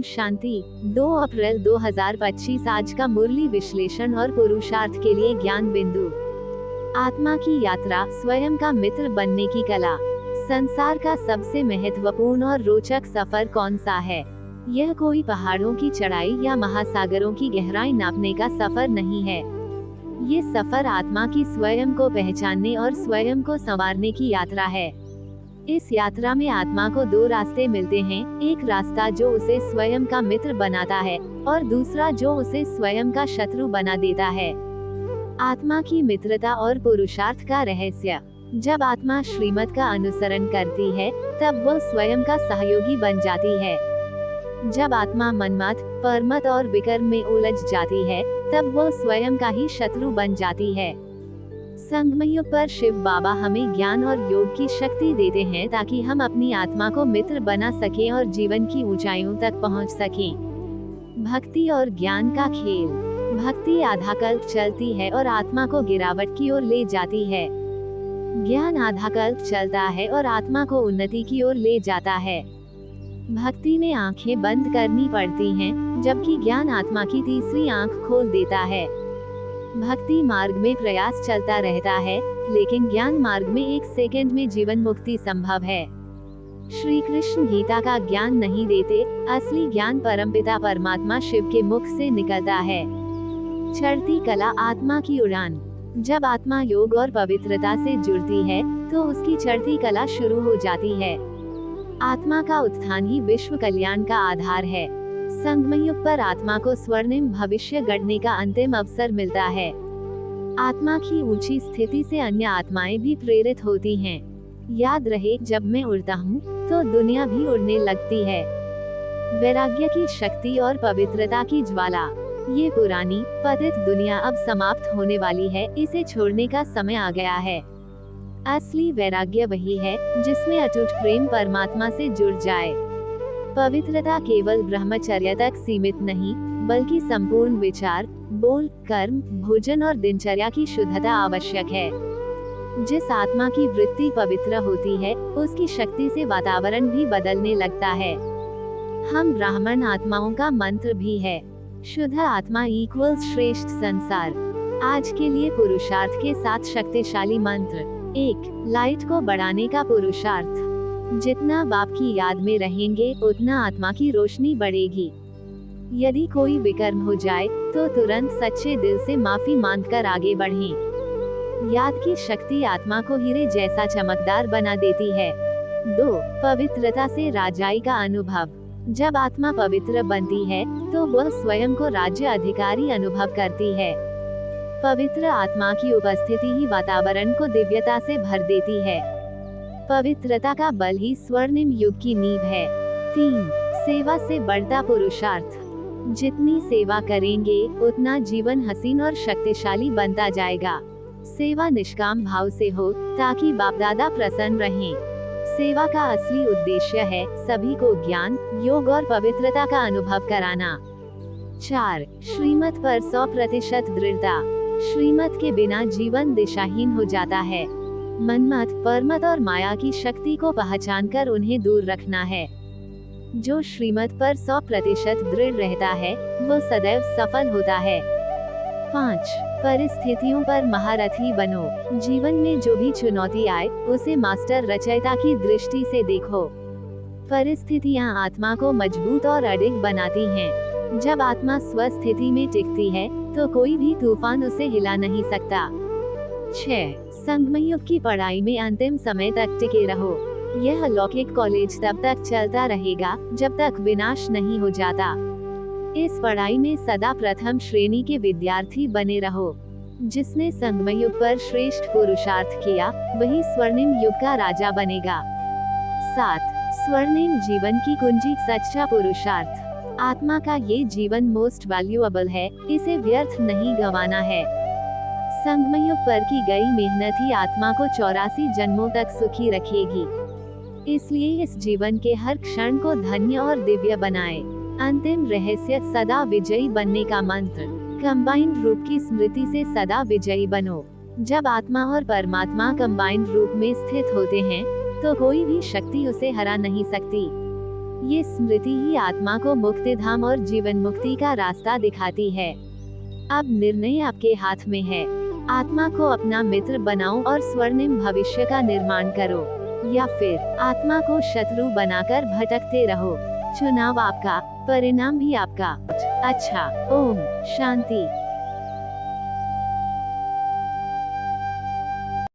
शांति। 2 अप्रैल 2025 आज का मुरली विश्लेषण और पुरुषार्थ के लिए ज्ञान बिंदु। आत्मा की यात्रा, स्वयं का मित्र बनने की कला। संसार का सबसे महत्वपूर्ण और रोचक सफर कौन सा है? यह कोई पहाड़ों की चढ़ाई या महासागरों की गहराई नापने का सफर नहीं है। ये सफर आत्मा की स्वयं को पहचानने और स्वयं को संवारने की यात्रा है। इस यात्रा में आत्मा को 2 रास्ते मिलते हैं, एक रास्ता जो उसे स्वयं का मित्र बनाता है और दूसरा जो उसे स्वयं का शत्रु बना देता है। आत्मा की मित्रता और पुरुषार्थ का रहस्य। जब आत्मा श्रीमत का अनुसरण करती है, तब वह स्वयं का सहयोगी बन जाती है। जब आत्मा मनमत, परमत और विकर्म में उलझ जाती है, तब वह स्वयं का ही शत्रु बन जाती है। संगमयुग पर शिव बाबा हमें ज्ञान और योग की शक्ति देते हैं ताकि हम अपनी आत्मा को मित्र बना सकें और जीवन की ऊंचाइयों तक पहुंच सकें। भक्ति और ज्ञान का खेल। भक्ति आधा कल्प चलती है और आत्मा को गिरावट की ओर ले जाती है। ज्ञान आधा कल्प चलता है और आत्मा को उन्नति की ओर ले जाता है। भक्ति में आंखें बंद करनी पड़ती हैं, जबकि ज्ञान आत्मा की तीसरी आंख खोल देता है। भक्ति मार्ग में प्रयास चलता रहता है, लेकिन ज्ञान मार्ग में 1 सेकंड में जीवन मुक्ति संभव है। श्री कृष्ण गीता का ज्ञान नहीं देते, असली ज्ञान परमपिता परमात्मा शिव के मुख से निकलता है। चढ़ती कला आत्मा की उड़ान। जब आत्मा योग और पवित्रता से जुड़ती है, तो उसकी चढ़ती कला शुरू हो जाती है। आत्मा का उत्थान ही विश्व कल्याण का आधार है। संगमयुग पर आत्मा को स्वर्णिम भविष्य गढ़ने का अंतिम अवसर मिलता है। आत्मा की ऊंची स्थिति से अन्य आत्माएं भी प्रेरित होती हैं। याद रहे, जब मैं उड़ता हूँ, तो दुनिया भी उड़ने लगती है। वैराग्य की शक्ति और पवित्रता की ज्वाला। ये पुरानी, पतित दुनिया अब समाप्त होने वाली है, इसे छोड़ने का समय आ गया है। असली वैराग्य वही है, जिसमें अटूट प्रेम परमात्मा से जुड़ जाए। पवित्रता केवल ब्रह्मचर्य तक सीमित नहीं, बल्कि संपूर्ण विचार, बोल, कर्म, भोजन और दिनचर्या की शुद्धता आवश्यक है। जिस आत्मा की वृत्ति पवित्र होती है, उसकी शक्ति से वातावरण भी बदलने लगता है। हम ब्राह्मण आत्माओं का मंत्र भी है। शुद्ध आत्मा इक्वल्स श्रेष्ठ संसार। आज के लिए पुरुषार्थ के 7 शक्तिशाली मंत्र। 1. लाइट को बढ़ाने का पुरुषार्थ। जितना बाप की याद में रहेंगे, उतना आत्मा की रोशनी बढ़ेगी। यदि कोई विकर्म हो जाए, तो तुरंत सच्चे दिल से माफी मांगकर आगे बढ़ें। याद की शक्ति आत्मा को हीरे जैसा चमकदार बना देती है। 2. पवित्रता से राजाई का अनुभव। जब आत्मा पवित्र बनती है, तो वह स्वयं को राज्य अधिकारी अनुभव करती है। पवित्र आत्मा की उपस्थिति ही वातावरण को दिव्यता से भर देती है। पवित्रता का बल ही स्वर्णिम युग की नींव है। 3. सेवा से बढ़ता पुरुषार्थ। जितनी सेवा करेंगे, उतना जीवन हसीन और शक्तिशाली बनता जाएगा। सेवा निष्काम भाव से हो, ताकि बाप दादा प्रसन्न रहें। सेवा का असली उद्देश्य है सभी को ज्ञान, योग और पवित्रता का अनुभव कराना। 4. श्रीमत पर 100% दृढ़ता। श्रीमत के बिना जीवन दिशाहीन हो जाता है। मनमत, परमत और माया की शक्ति को पहचानकर उन्हें दूर रखना है। जो श्रीमत पर 100% दृढ़ रहता है, वो सदैव सफल होता है। 5. परिस्थितियों पर महारथी बनो। जीवन में जो भी चुनौती आए, उसे मास्टर रचयिता की दृष्टि से देखो। परिस्थितियां आत्मा को मजबूत और अडिग बनाती हैं। जब आत्मा स्वस्थिति में टिकती है, तो कोई भी तूफान उसे हिला नहीं सकता। 6. संगमयुग की पढ़ाई में अंतिम समय तक टिके रहो। यह अलौकिक कॉलेज तब तक चलता रहेगा, जब तक विनाश नहीं हो जाता। इस पढ़ाई में सदा प्रथम श्रेणी के विद्यार्थी बने रहो। जिसने संगमयुग पर श्रेष्ठ पुरुषार्थ किया, वही स्वर्णिम युग का राजा बनेगा। 7. स्वर्णिम जीवन की कुंजी सच्चा पुरुषार्थ। आत्मा का ये जीवन मोस्ट वैल्यूएबल है, इसे व्यर्थ नहीं गंवाना है। संगमयुग पर की गई मेहनत ही आत्मा को 84 जन्मों तक सुखी रखेगी। इसलिए इस जीवन के हर क्षण को धन्य और दिव्य बनाएं। अंतिम रहस्य सदा विजयी बनने का मंत्र। कंबाइंड रूप की स्मृति से सदा विजयी बनो। जब आत्मा और परमात्मा कंबाइंड रूप में स्थित होते हैं, तो कोई भी शक्ति उसे हरा नहीं सकती। ये स्मृति ही आत्मा को मुक्ति धाम और जीवन मुक्ति का रास्ता दिखाती है। अब निर्णय आपके हाथ में है। आत्मा को अपना मित्र बनाओ और स्वर्णिम भविष्य का निर्माण करो, या फिर आत्मा को शत्रु बनाकर भटकते रहो। चुनाव आपका, परिणाम भी आपका। अच्छा, ओम शांति।